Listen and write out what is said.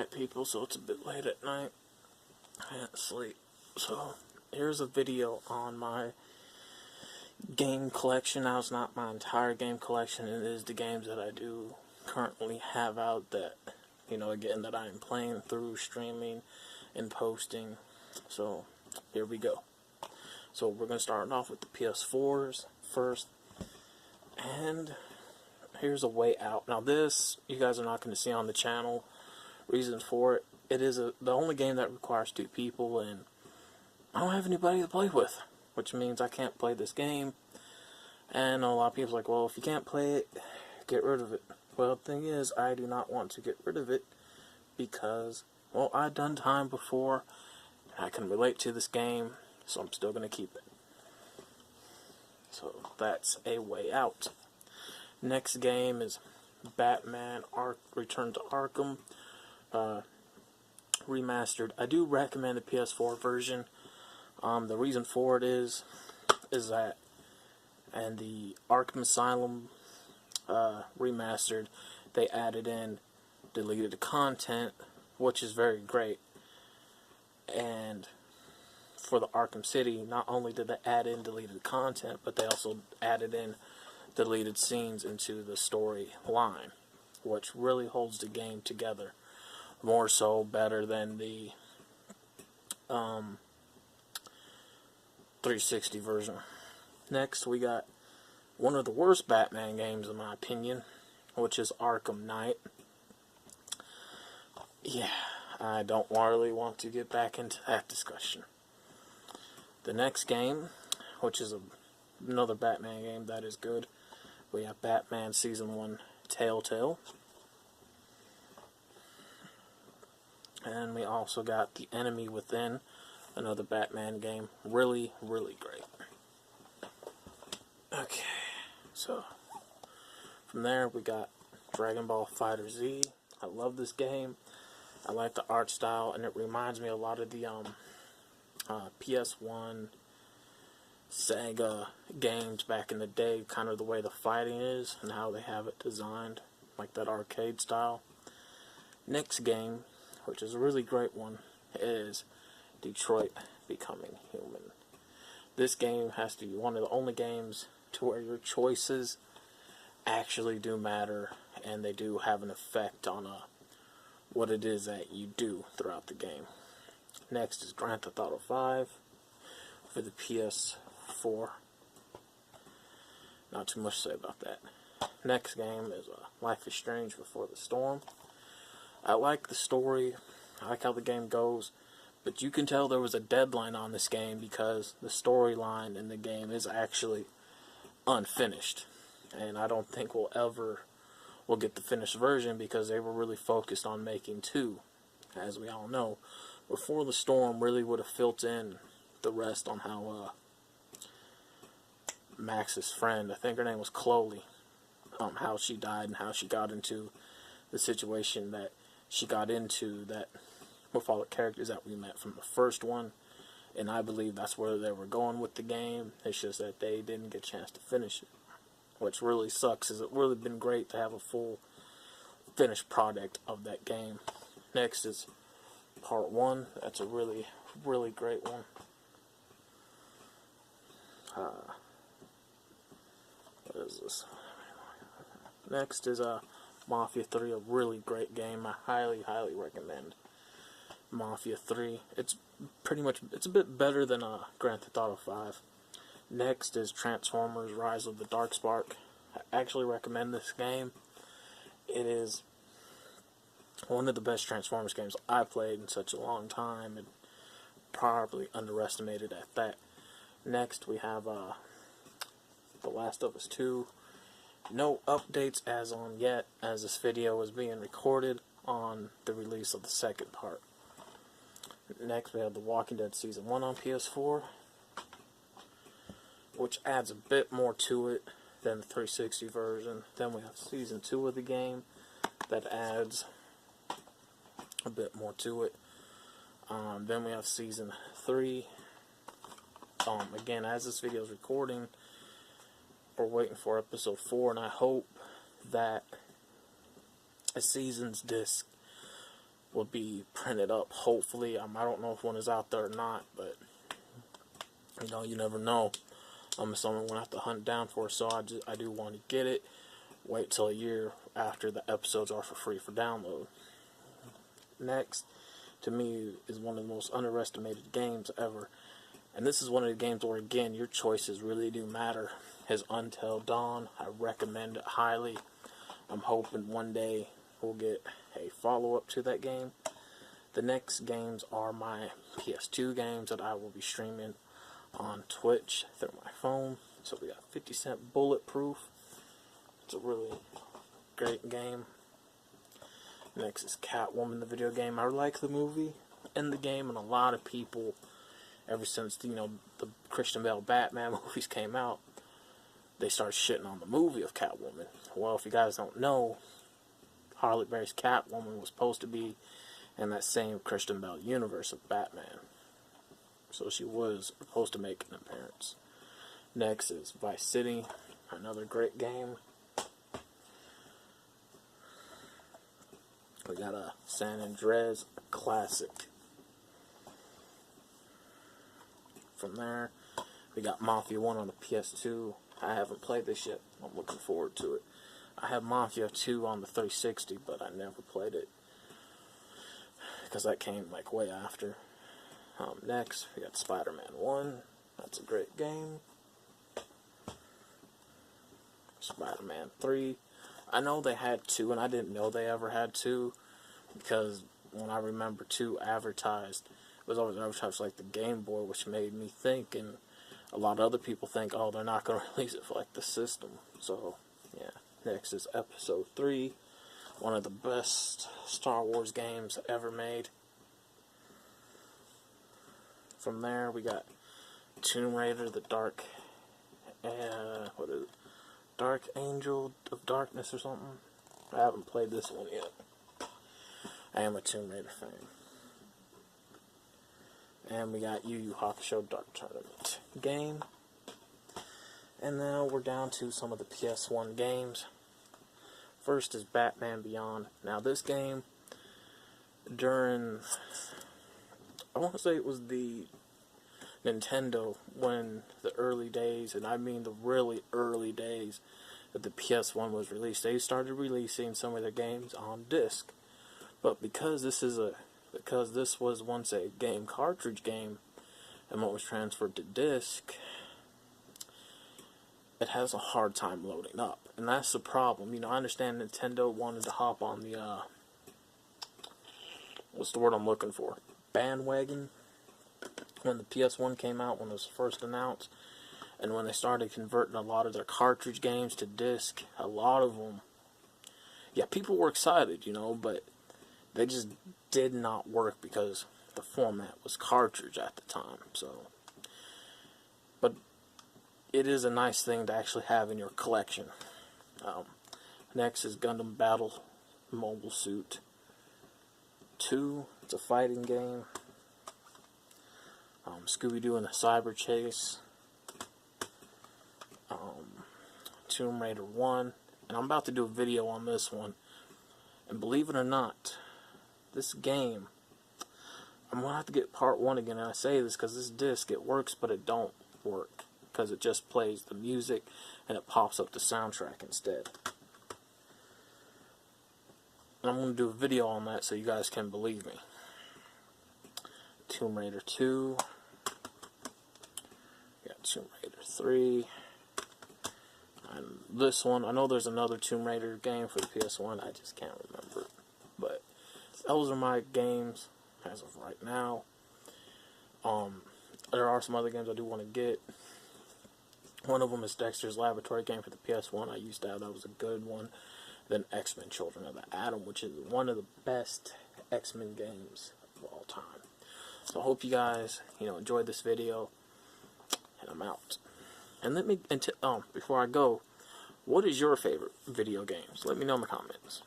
Alright people, so it's a bit late at night. I can't sleep. So, here's a video on my game collection. Now, it's not my entire game collection. It is the games that I do currently have out that, again, that I am playing through streaming and posting. So, here we go. So, we're going to start off with the PS4s first. And here's a way out. Now, this, you guys are not going to see on the channel. Reasons for it. It is the only game that requires 2 people, and I don't have anybody to play with, which means I can't play this game. And a lot of people are like, well, if you can't play it, get rid of it. Well, the thing is, I do not want to get rid of it because, well, I've done time before. I can relate to this game, so I'm still going to keep it. So that's a way out. Next game is Batman Return to Arkham. Remastered. I do recommend the PS4 version. The reason for it is that, and the Arkham Asylum remastered, they added in deleted content, which is very great. And for the Arkham City, not only did they add in deleted content, but they also added in deleted scenes into the storyline, which really holds the game together. More so better than the 360 version. Next, we got one of the worst Batman games in my opinion, which is Arkham Knight. Yeah, I don't really want to get back into that discussion. The next game, which is another Batman game that is good, we have Batman Season 1 Telltale. And we also got The Enemy Within, another Batman game. Really, really great. Okay, so from there we got Dragon Ball FighterZ. I love this game. I like the art style, and it reminds me a lot of the PS1 Sega games back in the day, kind of the way the fighting is and how they have it designed, like that arcade style. Next game, which is a really great one, is Detroit Becoming Human. This game has to be one of the only games to where your choices actually do matter, and they do have an effect on what it is that you do throughout the game. Next is Grand Theft Auto 5 for the PS4. Not too much to say about that. Next game is Life is Strange Before the Storm. I like the story, I like how the game goes, but you can tell there was a deadline on this game because the storyline in the game is actually unfinished. And I don't think we'll get the finished version because they were really focused on making 2, as we all know. Before the Storm really would have filled in the rest on how Max's friend, I think her name was Chloe, how she died and how she got into the situation that she got into that with all the characters that we met from the first one. And I believe that's where they were going with the game. It's just that they didn't get a chance to finish it, which really sucks, as it would have been great to have a full finished product of that game. Next is Part 1. That's a really, really great one. What is this? Next is Mafia 3, a really great game. I highly, highly recommend Mafia 3. It's a bit better than Grand Theft Auto 5. Next is Transformers Rise of the Darkspark. I actually recommend this game. It is one of the best Transformers games I've played in such a long time, and probably underestimated at that. Next we have The Last of Us 2. No updates as on yet, as this video is being recorded on the release of the second part. Next we have The Walking Dead Season 1 on PS4, which adds a bit more to it than the 360 version. Then we have Season 2 of the game that adds a bit more to it. Then we have Season 3. Again, as this video is recording, we're waiting for episode 4, and I hope that a season's disc will be printed up, hopefully. I don't know if one is out there or not, but you know, you never know. Someone will have to hunt down for it, so I do want to get it. Wait till a year after the episodes are for free for download. Next, to me, is one of the most underestimated games ever. And this is one of the games where, again, your choices really do matter. Is Until Dawn. I recommend it highly. I'm hoping one day we'll get a follow-up to that game. The next games are my PS2 games that I will be streaming on Twitch through my phone. So we got 50 Cent Bulletproof. It's a really great game. Next is Catwoman, the video game. I like the movie and the game, and a lot of people, ever since, you know, the Christian Bale Batman movies came out, they started shitting on the movie of Catwoman. Well, if you guys don't know, Harley Berry's Catwoman was supposed to be in that same Christian Bale universe of Batman. So she was supposed to make an appearance. Next is Vice City, another great game. We got a San Andreas classic. From there, we got Mafia 1 on the PS2. I haven't played this yet. I'm looking forward to it. I have Mafia 2 on the 360, but I never played it because that came like way after. Next, we got Spider-Man 1. That's a great game. Spider-Man 3. I know they had 2, and I didn't know they ever had 2, because when I remember 2 advertised, it was always advertised like the Game Boy, which made me think, and a lot of other people think, oh, they're not going to release it for like the system. So, yeah. Next is Episode 3, one of the best Star Wars games ever made. From there, we got Tomb Raider, the Dark Angel of Darkness or something. I haven't played this one yet. I am a Tomb Raider fan. And we got Yu Yu Hakusho Dark Tournament game. And now we're down to some of the PS1 games. First is Batman Beyond. Now this game, during, I want to say it was the Nintendo, when the early days, and I mean the really early days that the PS1 was released, they started releasing some of their games on disc. But because this was once a game cartridge game, and what was transferred to disc, it has a hard time loading up, and that's the problem. You know, I understand Nintendo wanted to hop on the what's the word I'm looking for? Bandwagon. When the PS1 came out, when it was first announced, and when they started converting a lot of their cartridge games to disc, a lot of them, yeah, people were excited, you know, but they just did not work because the format was cartridge at the time. So, but it is a nice thing to actually have in your collection. Next is Gundam Battle Mobile Suit 2. It's a fighting game. Scooby-Doo and the Cyber Chase. Tomb Raider 1. And I'm about to do a video on this one. And believe it or not, this game, I'm going to have to get part 1 again. And I say this because this disc, it works, but it don't work. Because it just plays the music and it pops up the soundtrack instead. And I'm going to do a video on that so you guys can believe me. Tomb Raider 2. We got Tomb Raider 3. And this one, I know there's another Tomb Raider game for the PS1, I just can't remember it. But those are my games as of right now. There are some other games I do want to get. One of them is Dexter's Laboratory game for the PS1. I used to have, that was a good one. Then X-Men Children of the Atom, which is one of the best X-Men games of all time. So I hope you guys, enjoyed this video, and I'm out. And before I go, what is your favorite video games? Let me know in the comments.